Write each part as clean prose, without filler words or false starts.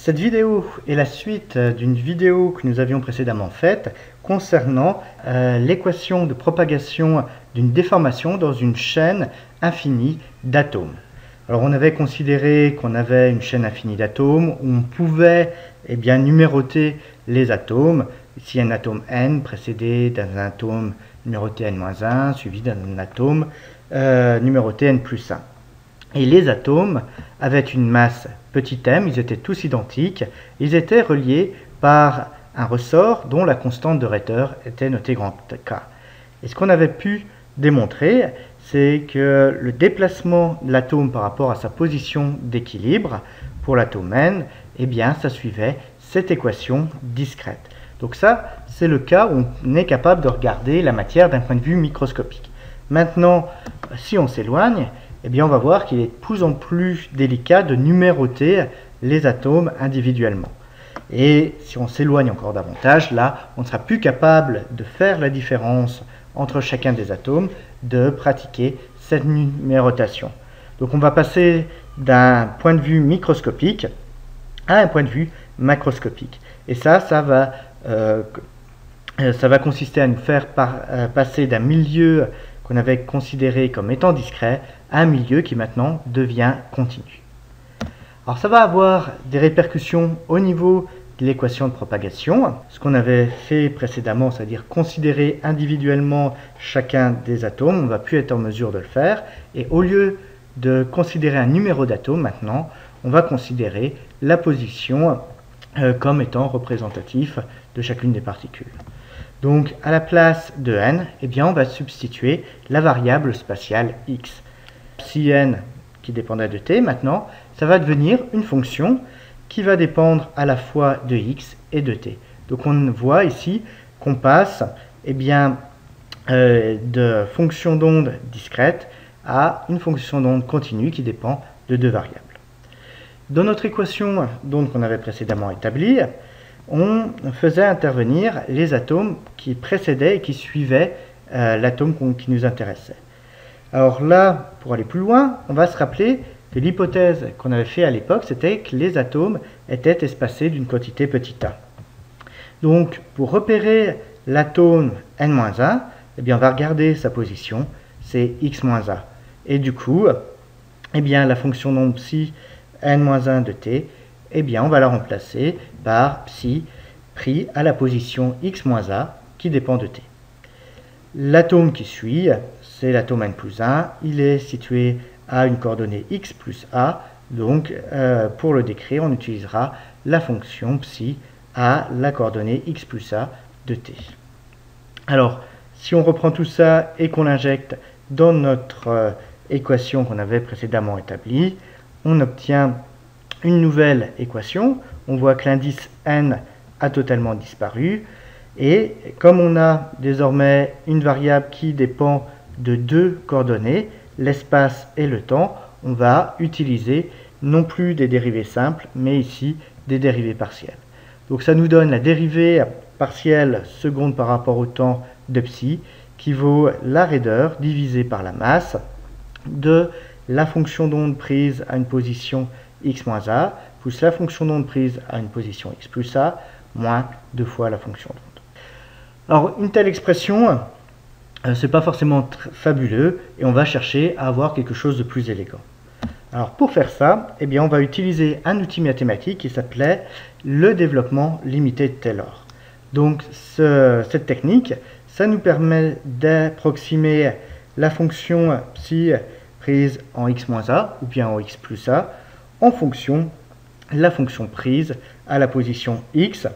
Cette vidéo est la suite d'une vidéo que nous avions précédemment faite concernant l'équation de propagation d'une déformation dans une chaîne infinie d'atomes. Alors on avait considéré qu'on avait une chaîne infinie d'atomes où on pouvait numéroter les atomes. Ici un atome n précédé d'un atome numéroté n-1 suivi d'un atome numéroté n plus 1. Et les atomes avaient une masse petit m, ils étaient tous identiques, ils étaient reliés par un ressort dont la constante de Rayter était notée grand K. Et ce qu'on avait pu démontrer, c'est que le déplacement de l'atome par rapport à sa position d'équilibre pour l'atome n, ça suivait cette équation discrète. Donc ça, c'est le cas où on est capable de regarder la matière d'un point de vue microscopique. Maintenant, si on s'éloigne, on va voir qu'il est de plus en plus délicat de numéroter les atomes individuellement. Et si on s'éloigne encore davantage, là, on ne sera plus capable de faire la différence entre chacun des atomes, de pratiquer cette numérotation. Donc on va passer d'un point de vue microscopique à un point de vue macroscopique. Et ça va consister à nous faire passer d'un milieu qu'on avait considéré comme étant discret à un milieu qui maintenant devient continu. Alors ça va avoir des répercussions au niveau de l'équation de propagation, ce qu'on avait fait précédemment, c'est-à-dire considérer individuellement chacun des atomes, on ne va plus être en mesure de le faire, et au lieu de considérer un numéro d'atomes maintenant, on va considérer la position comme étant représentatif de chacune des particules. Donc à la place de n, on va substituer la variable spatiale x. Si n qui dépendait de t, maintenant, ça va devenir une fonction qui va dépendre à la fois de x et de t. Donc on voit ici qu'on passe de fonction d'onde discrète à une fonction d'onde continue qui dépend de deux variables. Dans notre équation d'onde qu'on avait précédemment établie, on faisait intervenir les atomes qui précédaient et qui suivaient l'atome qui nous intéressait. Alors là, pour aller plus loin, on va se rappeler que l'hypothèse qu'on avait fait à l'époque, c'était que les atomes étaient espacés d'une quantité petit a. Donc, pour repérer l'atome n-1, on va regarder sa position, c'est x-a. Et du coup, la fonction d'onde psi n-1 de t, on va la remplacer par psi pris à la position x-a qui dépend de t. L'atome qui suit, c'est l'atome n plus 1, il est situé à une coordonnée x plus a, donc pour le décrire, on utilisera la fonction psi à la coordonnée x plus a de t. Alors, si on reprend tout ça et qu'on l'injecte dans notre équation qu'on avait précédemment établie, on obtient une nouvelle équation. On voit que l'indice n a totalement disparu. Et comme on a désormais une variable qui dépend de deux coordonnées, l'espace et le temps, on va utiliser non plus des dérivées simples, mais ici des dérivées partielles. Donc ça nous donne la dérivée partielle seconde par rapport au temps de psi, qui vaut la raideur divisée par la masse de la fonction d'onde prise à une position x-a, plus la fonction d'onde prise à une position x plus a, moins 2 fois la fonction d'onde. Alors, une telle expression, c'est pas forcément fabuleux, et on va chercher à avoir quelque chose de plus élégant. Alors, pour faire ça, on va utiliser un outil mathématique qui s'appelait le développement limité de Taylor. Donc, cette technique, ça nous permet d'approximer la fonction psi prise en x-a, ou bien en x plus a, en fonction de la fonction prise à la position x,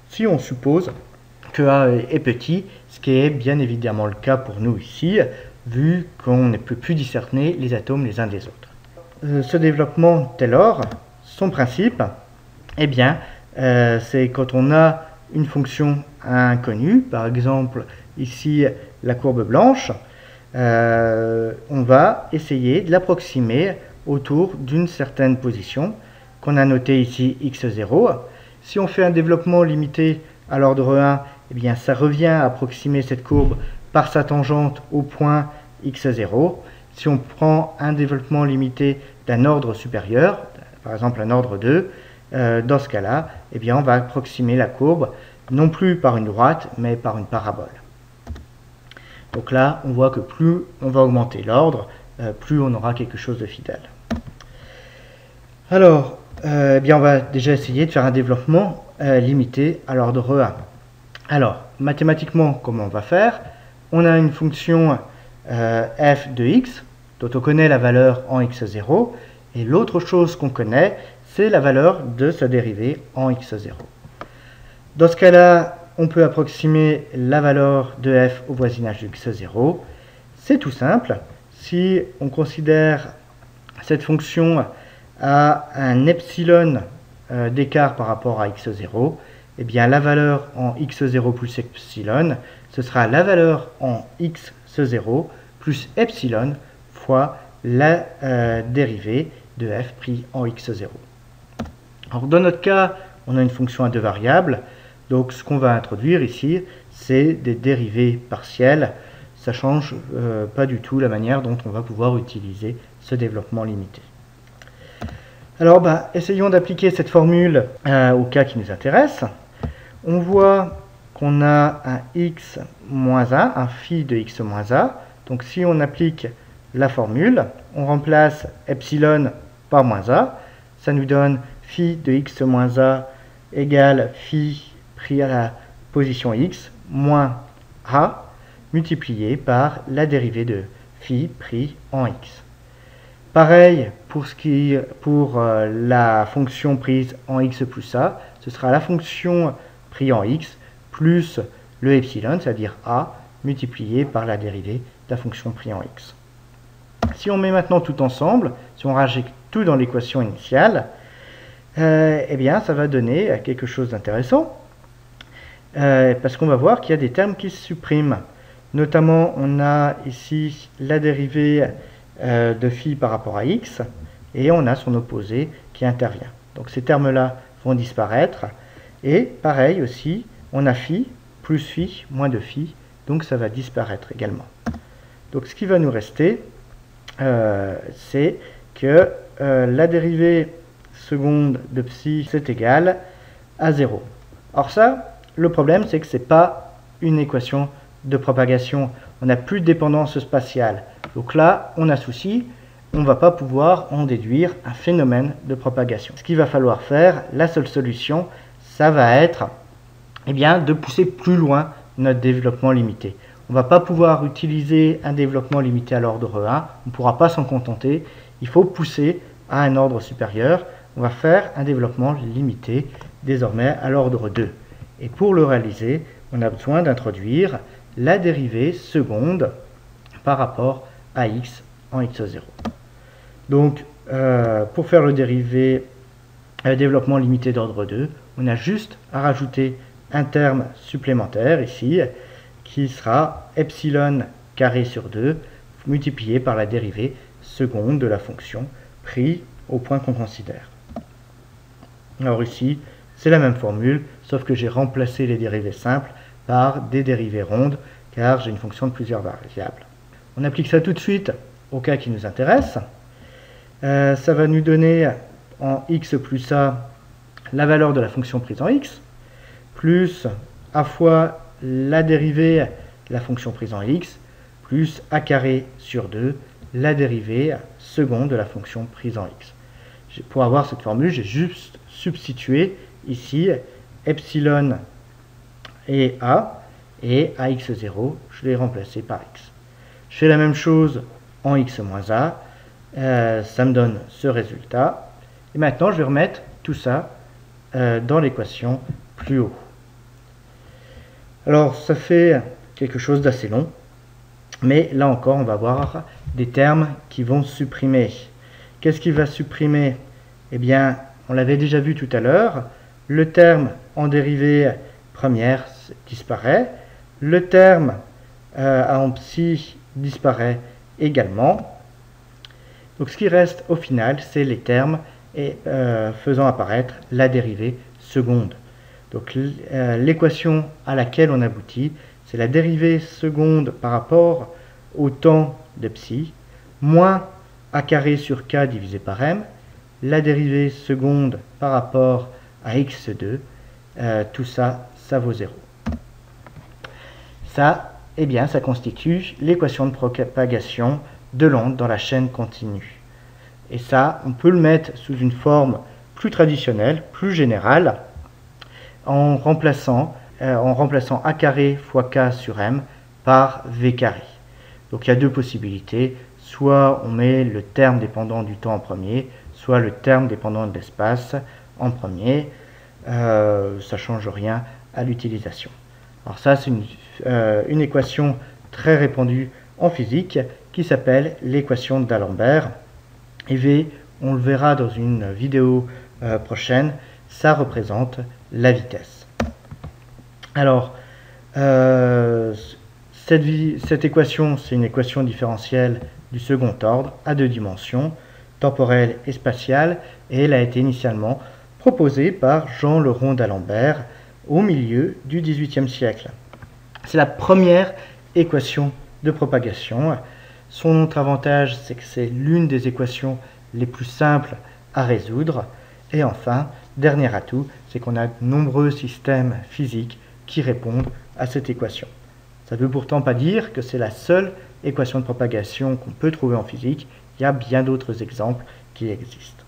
si on suppose que a est petit, ce qui est bien évidemment le cas pour nous ici, vu qu'on ne peut plus discerner les atomes les uns des autres. Ce développement Taylor, son principe, c'est quand on a une fonction inconnue, par exemple ici la courbe blanche, on va essayer de l'approximer autour d'une certaine position qu'on a notée ici x0. Si on fait un développement limité à l'ordre 1, ça revient à approximer cette courbe par sa tangente au point x0. Si on prend un développement limité d'un ordre supérieur, par exemple un ordre 2, dans ce cas-là, eh bien, on va approximer la courbe non plus par une droite, mais par une parabole. Donc là, on voit que plus on va augmenter l'ordre, plus on aura quelque chose de fidèle. Alors, eh bien, on va déjà essayer de faire un développement limité à l'ordre 1. Alors, mathématiquement, comment on va faire? On a une fonction f de x, dont on connaît la valeur en x0, et l'autre chose qu'on connaît, c'est la valeur de sa dérivée en x0. Dans ce cas-là, on peut approximer la valeur de f au voisinage de x0. C'est tout simple. Si on considère cette fonction à un epsilon d'écart par rapport à x0, eh bien la valeur en x0 plus epsilon, ce sera la valeur en x0 plus epsilon fois la dérivée de f pris en x0. Alors dans notre cas, on a une fonction à deux variables, donc ce qu'on va introduire ici, c'est des dérivées partielles. Ça ne change pas du tout la manière dont on va pouvoir utiliser ce développement limité. Alors, essayons d'appliquer cette formule au cas qui nous intéresse. On voit qu'on a un x moins 1, un phi de x moins a. Donc, si on applique la formule, on remplace epsilon par moins a. Ça nous donne phi de x moins a égale phi pris à la position x moins a multiplié par la dérivée de phi pris en x. Pareil pour la fonction prise en x plus a, ce sera la fonction prise en x plus le epsilon, c'est-à-dire a, multiplié par la dérivée de la fonction prise en x. Si on met maintenant tout ensemble, si on rajoute tout dans l'équation initiale, eh bien ça va donner quelque chose d'intéressant, parce qu'on va voir qu'il y a des termes qui se suppriment. Notamment, on a ici la dérivée de phi par rapport à x, et on a son opposé qui intervient. Donc ces termes-là vont disparaître, et pareil aussi, on a phi plus phi moins de phi, donc ça va disparaître également. Donc ce qui va nous rester, c'est que la dérivée seconde de psi, c'est égal à 0. Or ça, le problème, c'est que ce n'est pas une équation de propagation, on n'a plus de dépendance spatiale. Donc là, on a souci, on ne va pas pouvoir en déduire un phénomène de propagation. Ce qu'il va falloir faire, la seule solution, ça va être de pousser plus loin notre développement limité. On ne va pas pouvoir utiliser un développement limité à l'ordre 1, on ne pourra pas s'en contenter, il faut pousser à un ordre supérieur, on va faire un développement limité désormais à l'ordre 2. Et pour le réaliser, on a besoin d'introduire la dérivée seconde par rapport à x en x0. Donc, pour faire le développement limité d'ordre 2, on a juste à rajouter un terme supplémentaire ici, qui sera epsilon carré sur 2, multiplié par la dérivée seconde de la fonction, pris au point qu'on considère. Alors ici, c'est la même formule, sauf que j'ai remplacé les dérivées simples par des dérivées rondes, car j'ai une fonction de plusieurs variables. On applique ça tout de suite au cas qui nous intéresse. Ça va nous donner en x plus a la valeur de la fonction prise en x, plus a fois la dérivée de la fonction prise en x, plus a carré sur 2, la dérivée seconde de la fonction prise en x. Pour avoir cette formule, j'ai juste substitué ici epsilon et a x0, je l'ai remplacé par x. Je fais la même chose en x moins a, ça me donne ce résultat. Et maintenant, je vais remettre tout ça dans l'équation plus haut. Alors, ça fait quelque chose d'assez long, mais là encore, on va voir des termes qui vont supprimer. Qu'est-ce qui va supprimer? Eh bien, on l'avait déjà vu tout à l'heure, le terme en dérivée première disparaît, le terme en psi disparaît également. Donc ce qui reste au final, c'est les termes faisant apparaître la dérivée seconde. Donc l'équation à laquelle on aboutit, c'est la dérivée seconde par rapport au temps de psi, moins a carré sur k divisé par m, la dérivée seconde par rapport à x2, tout ça, ça vaut 0. Ça, eh bien, ça constitue l'équation de propagation de l'onde dans la chaîne continue. Et ça, on peut le mettre sous une forme plus traditionnelle, plus générale, en remplaçant a carré fois k sur m par v carré. Donc il y a deux possibilités, soit on met le terme dépendant du temps en premier, soit le terme dépendant de l'espace en premier. Ça ne change rien à l'utilisation. Alors ça, c'est une équation très répandue en physique qui s'appelle l'équation d'Alembert. Et V, on le verra dans une vidéo prochaine, ça représente la vitesse. Alors, cette équation, c'est une équation différentielle du second ordre à deux dimensions, temporelle et spatiale, et elle a été initialement proposée par Jean Le Rond d'Alembert au milieu du XVIIIe siècle. C'est la première équation de propagation. Son autre avantage, c'est que c'est l'une des équations les plus simples à résoudre. Et enfin, dernier atout, c'est qu'on a de nombreux systèmes physiques qui répondent à cette équation. Ça ne veut pourtant pas dire que c'est la seule équation de propagation qu'on peut trouver en physique. Il y a bien d'autres exemples qui existent.